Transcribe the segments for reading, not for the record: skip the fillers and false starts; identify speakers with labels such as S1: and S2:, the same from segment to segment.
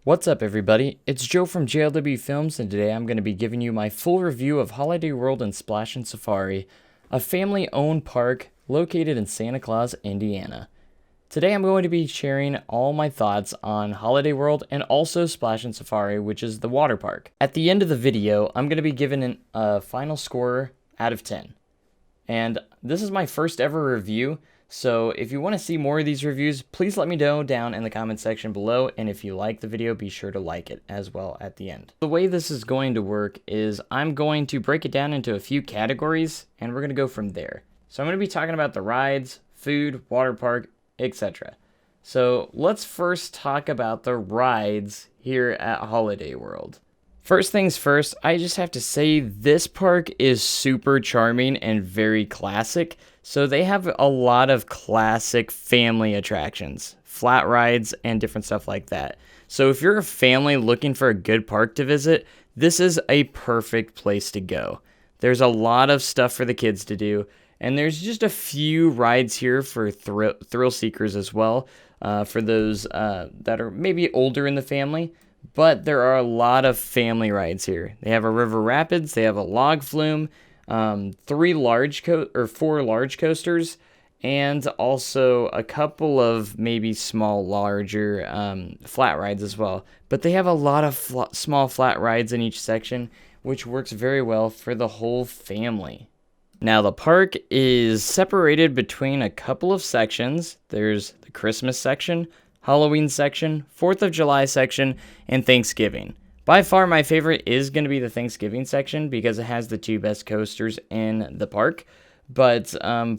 S1: What's up, everybody? It's Joe from JLW Films, and today I'm going to be giving you my full review of Holiday World Splashin Safari, a family-owned park located in Santa Claus, Indiana. Today I'm going to be sharing all my thoughts on Holiday World and also Splashin Safari, which is the water park. At the end of the video, I'm going to be giving a final score out of 10. And this is my first ever review, so if you want to see more of these reviews, please let me know down in the comment section below, and if you like the video, be sure to like it as well at the end. The way this is going to work is I'm going to break it down into a few categories, and we're going to go from there. So I'm going to be talking about the rides, food, water park, etc. So let's first talk about the rides here at Holiday World. First things first, I just have to say this park is super charming and very classic. So they have a lot of classic family attractions, flat rides, and different stuff like that. So if you're a family looking for a good park to visit, this is a perfect place to go. There's a lot of stuff for the kids to do, and there's just a few rides here for thrill seekers as well, for those that are maybe older in the family. But there are a lot of family rides here. They have a river rapids, they have a log flume, 4 large coasters, and also a couple of maybe larger flat rides as well. But they have a lot of small flat rides in each section, which works very well for the whole family. Now, the park is separated between a couple of sections. There's the Christmas section, Halloween section, 4th of July section, and Thanksgiving. By far, my favorite is going to be the Thanksgiving section because it has the 2 best coasters in the park. But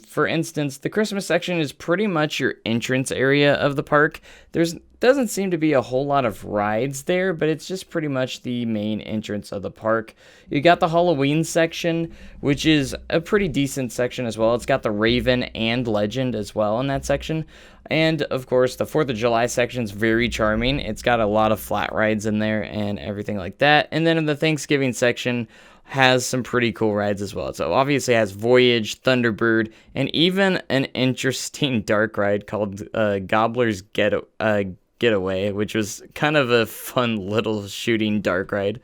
S1: for instance, the Christmas section is pretty much your entrance area of the park. Doesn't seem to be a whole lot of rides there, but it's just pretty much the main entrance of the park. You got the Halloween section, which is a pretty decent section as well. It's got the Raven and Legend as well in that section. And of course, the 4th of July section is very charming. It's got a lot of flat rides in there and everything like that. And then in the Thanksgiving section has some pretty cool rides as well. So obviously it has Voyage, Thunderbird, and even an interesting dark ride called Gobbler's Getaway, which was kind of a fun little shooting dark ride.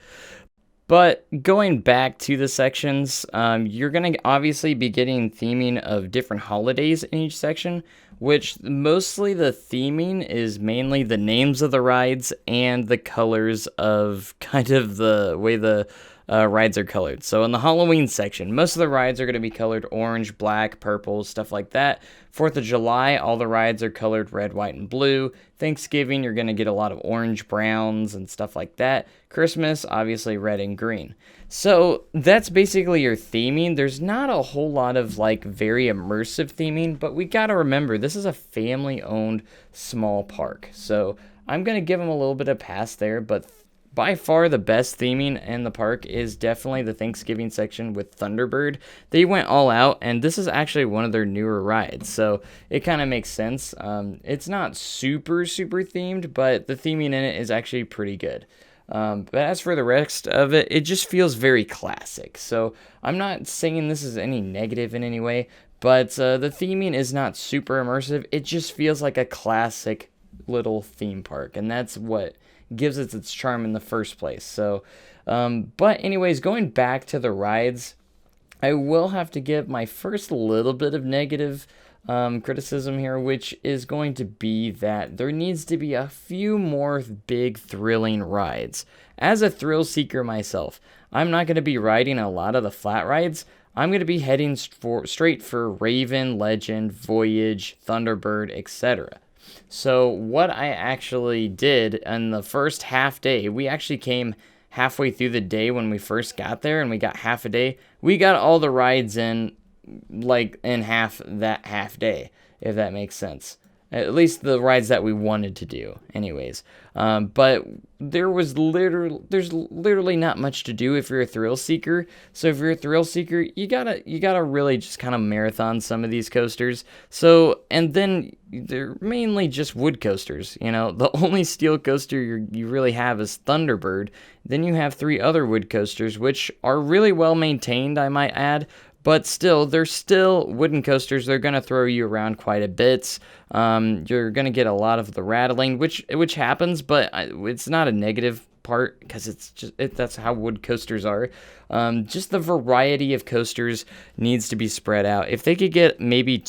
S1: But going back to the sections, you're going to obviously be getting theming of different holidays in each section, which mostly the theming is mainly the names of the rides and the colors of kind of the way the rides are colored. So in the Halloween section, most of the rides are going to be colored orange, black, purple, stuff like that. 4th of July, all the rides are colored red, white, and blue. Thanksgiving, you're going to get a lot of orange, browns, and stuff like that. Christmas, obviously red and green. So that's basically your theming. There's not a whole lot of very immersive theming, but we got to remember this is a family-owned small park. So I'm going to give them a little bit of pass there, but by far the best theming in the park is definitely the Thanksgiving section with Thunderbird. They went all out, and this is actually one of their newer rides, so it kind of makes sense. It's not super themed, but the theming in it is actually pretty good. But as for the rest of it, it just feels very classic. So I'm not saying this is any negative in any way, but the theming is not super immersive. It just feels like a classic little theme park, and that's what gives it its charm in the first place. So, but anyways, going back to the rides, I will have to give my first little bit of negative criticism here, which is going to be that there needs to be a few more big thrilling rides. As a thrill seeker myself, I'm not going to be riding a lot of the flat rides. I'm going to be heading straight for Raven, Legend, Voyage, Thunderbird, etc. So what I actually did in the first half day, we actually came halfway through the day when we first got there, and we got half a day. We got all the rides in in half day, if that makes sense. At least the rides that we wanted to do, anyways. But there's literally not much to do if you're a thrill seeker. So if you're a thrill seeker, you gotta really just kind of marathon some of these coasters. So, and then they're mainly just wood coasters. You know, the only steel coaster you really have is Thunderbird. Then you have 3 other wood coasters, which are really well maintained, I might add. but still, they're still wooden coasters. They're going to throw you around quite a bit. You're going to get a lot of the rattling, which happens, but it's not a negative part because that's how wood coasters are. Just the variety of coasters needs to be spread out. If they could get maybe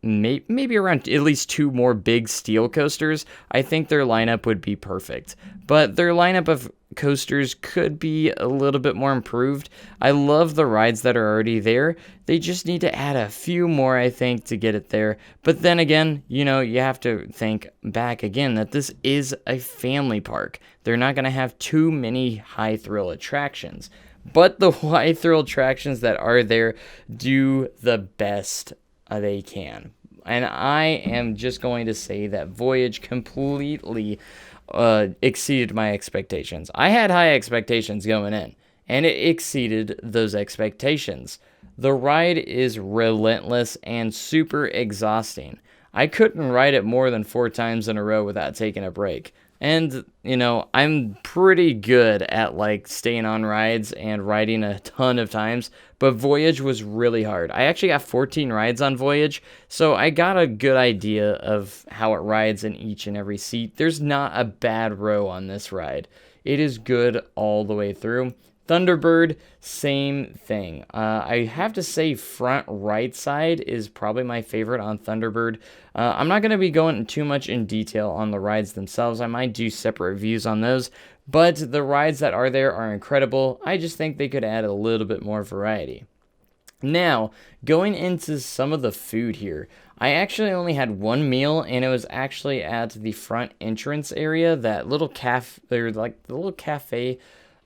S1: around at least two more big steel coasters, I think their lineup would be perfect. But their lineup of coasters could be a little bit more improved. I love the rides that are already there. They just need to add a few more, I think, to get it there. But then again, you have to think back again that this is a family park. They're not going to have too many high thrill attractions. But the high thrill attractions that are there do the best they can. And I am just going to say that Voyage completely exceeded my expectations. I had high expectations going in, and it exceeded those expectations. The ride is relentless and super exhausting. I couldn't ride it more than 4 times in a row without taking a break. And, I'm pretty good at staying on rides and riding a ton of times, but Voyage was really hard. I actually got 14 rides on Voyage, so I got a good idea of how it rides in each and every seat. There's not a bad row on this ride. It is good all the way through. Thunderbird, same thing. I have to say front right side is probably my favorite on Thunderbird. I'm not going to be going too much in detail on the rides themselves. I might do separate reviews on those, but the rides that are there are incredible. I just think they could add a little bit more variety. Now, going into some of the food here, I actually only had one meal, and it was actually at the front entrance area, that little the little cafe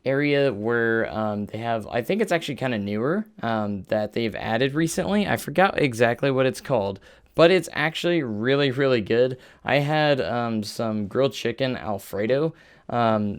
S1: area where they have, I think it's actually kind of newer, that they've added recently. I forgot exactly what it's called, but it's actually really, really good. I had some grilled chicken Alfredo,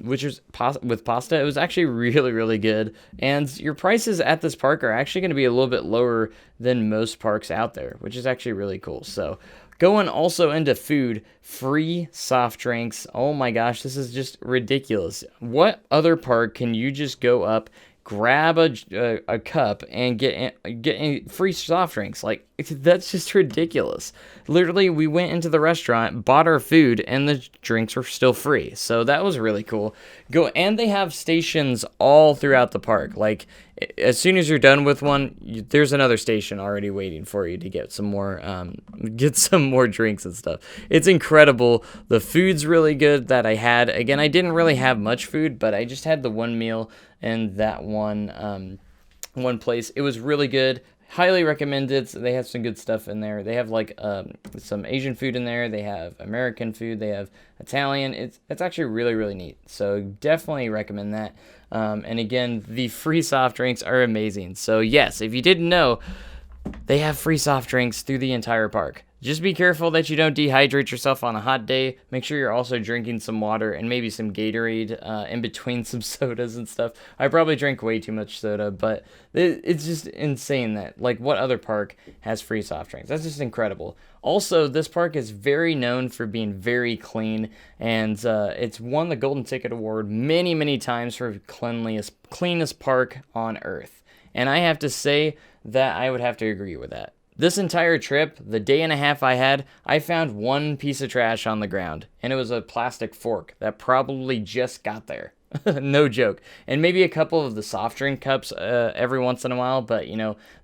S1: which was with pasta. It was actually really, really good. And your prices at this park are actually going to be a little bit lower than most parks out there, which is actually really cool. So going also into food, free soft drinks. Oh my gosh, this is just ridiculous. What other park can you just go up, grab a cup, and get free soft drinks? That's just ridiculous. Literally, we went into the restaurant, bought our food, and the drinks were still free. So that was really cool. And they have stations all throughout the park. As soon as you're done with one, there's another station already waiting for you to get some more drinks and stuff. It's incredible. The food's really good that I had. Again, I didn't really have much food, but I just had the one meal and that one place. It was really good. Highly recommended. They have some good stuff in there. They have some Asian food in there. They have American food. They have Italian. It's actually really, really neat. So definitely recommend that. And again, the free soft drinks are amazing. So yes, if you didn't know, they have free soft drinks through the entire park. Just be careful that you don't dehydrate yourself on a hot day. Make sure you're also drinking some water and maybe some Gatorade in between some sodas and stuff. I probably drank way too much soda, but it's just insane that, what other park has free soft drinks? That's just incredible. Also, this park is very known for being very clean, and it's won the Golden Ticket Award many, many times for cleanest park on Earth. And I have to say that I would have to agree with that. This entire trip, the day and a half I had, I found one piece of trash on the ground, and it was a plastic fork that probably just got there. No joke. And maybe a couple of the soft drink cups every once in a while, but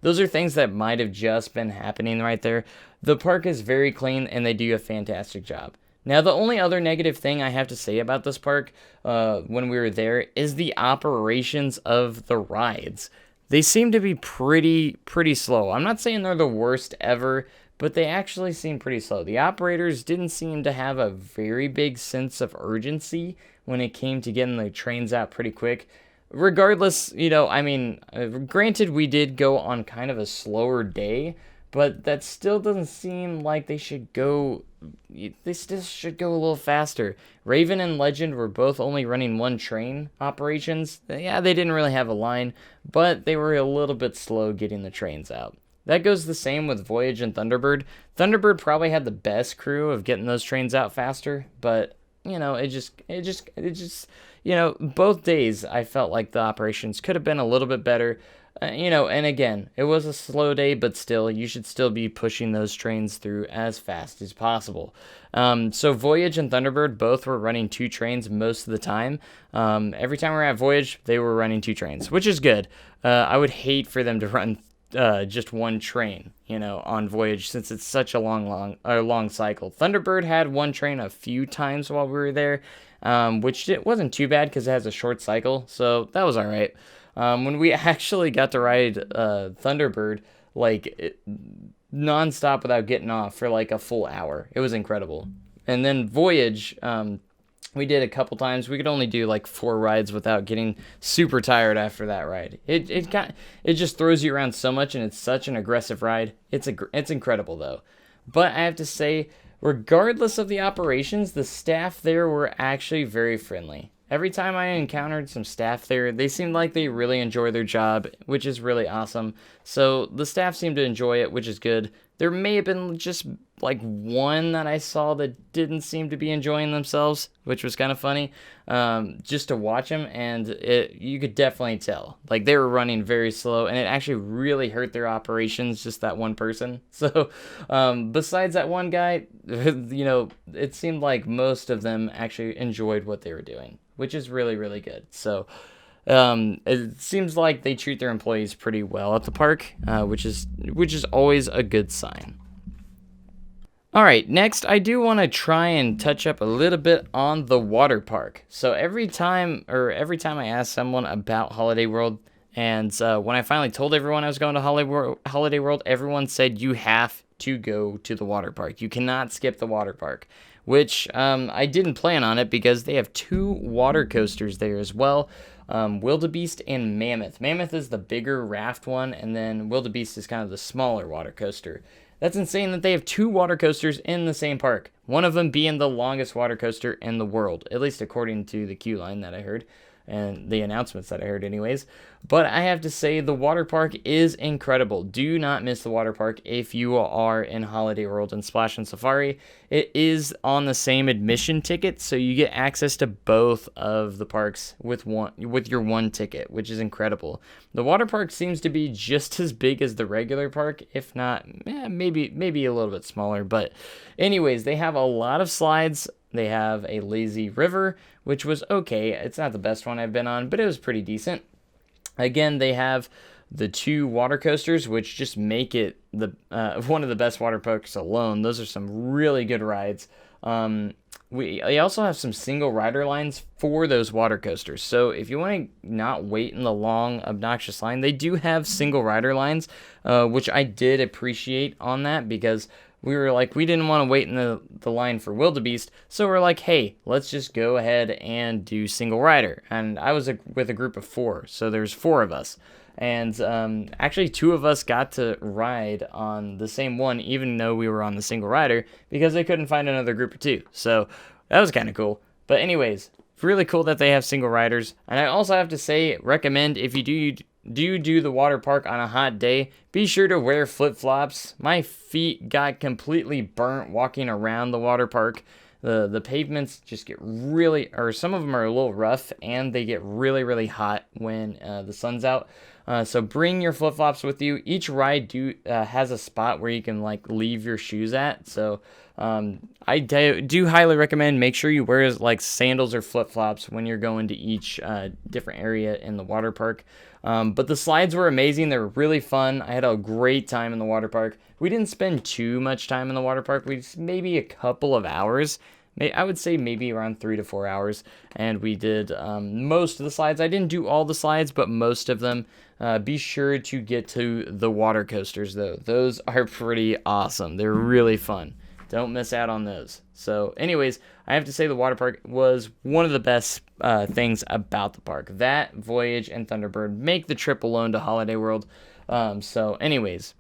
S1: those are things that might have just been happening right there. The park is very clean, and they do a fantastic job. Now, the only other negative thing I have to say about this park when we were there is the operations of the rides. They seem to be pretty slow. I'm not saying they're the worst ever, but they actually seem pretty slow. The operators didn't seem to have a very big sense of urgency when it came to getting the trains out pretty quick. Regardless, granted, we did go on kind of a slower day, but that still doesn't seem like they should go. They still should go a little faster. Raven and Legend were both only running one train operations. Yeah, they didn't really have a line, but they were a little bit slow getting the trains out. That goes the same with Voyage and Thunderbird. Thunderbird probably had the best crew of getting those trains out faster, but both days I felt like the operations could have been a little bit better. And again, it was a slow day, but still, you should still be pushing those trains through as fast as possible. So Voyage and Thunderbird both were running 2 trains most of the time. Every time we were at Voyage, they were running 2 trains, which is good. I would hate for them to run just 1 train, on Voyage, since it's such a long cycle. Thunderbird had 1 train a few times while we were there, which it wasn't too bad because it has a short cycle, so that was all right. When we actually got to ride Thunderbird, nonstop without getting off for like a full hour, it was incredible. And then Voyage, we did a couple times. We could only do like 4 rides without getting super tired after that ride. It just throws you around so much, and it's such an aggressive ride. It's incredible though. But I have to say, regardless of the operations, the staff there were actually very friendly. Every time I encountered some staff there, they seemed like they really enjoy their job, which is really awesome. So the staff seemed to enjoy it, which is good. There may have been just like one that I saw that didn't seem to be enjoying themselves, which was kind of funny, just to watch them, and you could definitely tell. Like, they were running very slow, and it actually really hurt their operations, just that one person. So besides that one guy, it seemed like most of them actually enjoyed what they were doing, which is really, really good. So it seems like they treat their employees pretty well at the park, which is always a good sign. All right, next I do want to try and touch up a little bit on the water park. So every time I ask someone about Holiday World, and when I finally told everyone I was going to Holiday World, everyone said you have to go to the water park. You cannot skip the water park, which I didn't plan on it because they have 2 water coasters there as well. Wildebeest and Mammoth. Mammoth is the bigger raft one, and then Wildebeest is kind of the smaller water coaster. That's insane that they have 2 water coasters in the same park, one of them being the longest water coaster in the world, at least according to the queue line that I heard, and the announcements that I heard anyways. But I have to say, the water park is incredible. Do not miss the water park if you are in Holiday World and Splashin Safari. It is on the same admission ticket, so you get access to both of the parks with your one ticket, which is incredible. The water park seems to be just as big as the regular park, if not, maybe a little bit smaller. But anyways, they have a lot of slides. They have a lazy river, which was okay. It's not the best one I've been on, but it was pretty decent. Again, they have the 2 water coasters, which just make it one of the best water parks alone. Those are some really good rides. We also have some single rider lines for those water coasters. So if you want to not wait in the long, obnoxious line, they do have single rider lines, which I did appreciate on that, because we were like, we didn't want to wait in the line for Wildebeest, so we're like, hey, let's just go ahead and do single rider. And I was with a group of 4, so there's 4 of us. And actually 2 of us got to ride on the same one, even though we were on the single rider, because they couldn't find another group of 2. So that was kind of cool. But anyways, really cool that they have single riders. And I also have to say, recommend, if you do the water park on a hot day, be sure to wear flip-flops. My feet got completely burnt walking around the water park. The pavements just get really, or some of them are a little rough, and they get really, really hot when the sun's out. So bring your flip-flops with you. Each ride has a spot where you can leave your shoes at. So I do highly recommend, make sure you wear sandals or flip-flops when you're going to each different area in the water park. But the slides were amazing. They were really fun. I had a great time in the water park. We didn't spend too much time in the water park. Maybe a couple of hours. I would say maybe around 3 to 4 hours. And we did most of the slides. I didn't do all the slides, but most of them. Be sure to get to the water coasters, though. Those are pretty awesome. They're really fun. Don't miss out on those. So anyways, I have to say the water park was one of the best things about the park. That, Voyage, and Thunderbird make the trip alone to Holiday World. So anyways,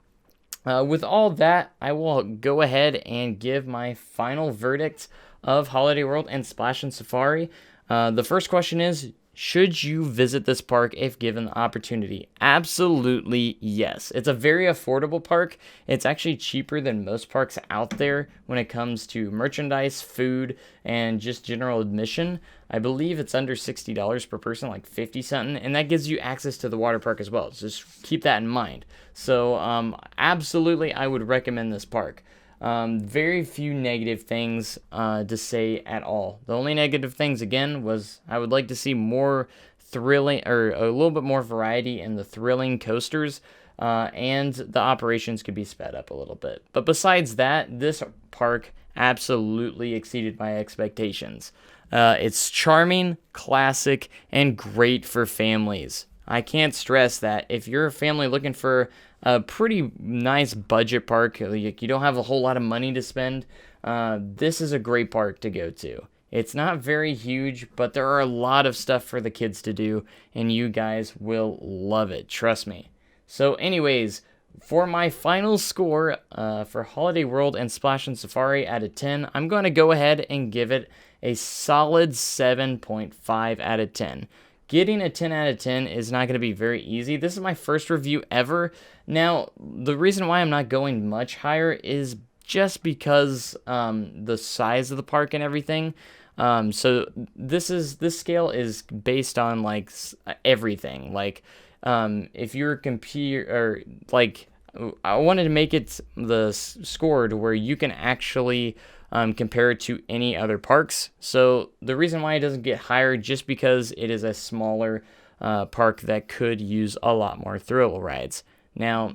S1: with all that, I will go ahead and give my final verdict of Holiday World and Splashin Safari. The first question is, Should you visit this park if given the opportunity? Absolutely yes. It's a very affordable park. It's actually cheaper than most parks out there when it comes to merchandise, food, and just general admission. I believe it's under $60 per person, like 50 something, and that gives you access to the water park as well. So just keep that in mind. So absolutely, I would recommend this park. Very few negative things to say at all. The only negative things, again, was I would like to see more thrilling, or a little bit more variety in the thrilling coasters, and the operations could be sped up a little bit. But besides that, this park absolutely exceeded my expectations. It's charming, classic, and great for families. I can't stress that. If you're a family looking for a pretty nice budget park, you don't have a whole lot of money to spend, this is a great park to go to. It's not very huge, but there are a lot of stuff for the kids to do, and you guys will love it, trust me. So anyways, for my final score for Holiday World and Splashin Safari out of 10, I'm going to go ahead and give it a solid 7.5 out of 10. Getting a 10 out of 10 is not going to be very easy. This is my first review ever. Now, the reason why I'm not going much higher is just because the size of the park and everything. So this scale is based on like everything. Like if you're I wanted to make it the score to where you can actually compare it to any other parks. So the reason why it doesn't get higher just because it is a smaller park that could use a lot more thrill rides. Now,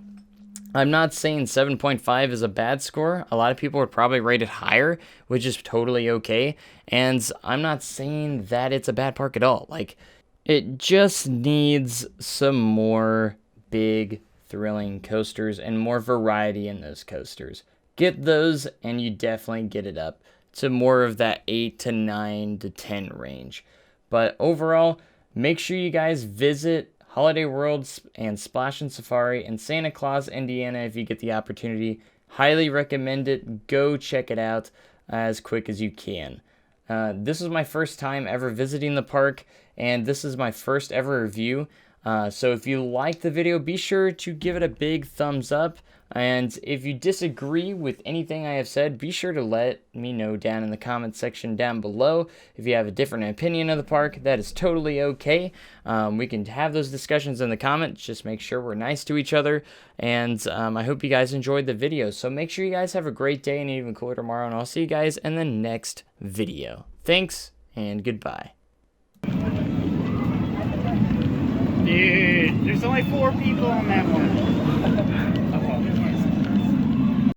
S1: I'm not saying 7.5 is a bad score. A lot of people would probably rate it higher, which is totally okay. And I'm not saying that it's a bad park at all. Like, it just needs some more big, thrilling coasters and more variety in those coasters. Get those, and you definitely get it up to more of that 8 to 9 to 10 range. But overall, make sure you guys visit Holiday World and Splashin Safari in Santa Claus, Indiana, if you get the opportunity. Highly recommend it. Go check it out as quick as you can. This was my first time ever visiting the park, and this is my first ever review. So if you like the video, be sure to give it a big thumbs up. And if you disagree with anything I have said, be sure to let me know down in the comment section down below. If you have a different opinion of the park, that is totally okay. We can have those discussions in the comments. Just make sure we're nice to each other. And I hope you guys enjoyed the video. So make sure you guys have a great day and even cooler tomorrow. And I'll see you guys in the next video. Thanks and goodbye.
S2: Dude, there's only 4 people on that one.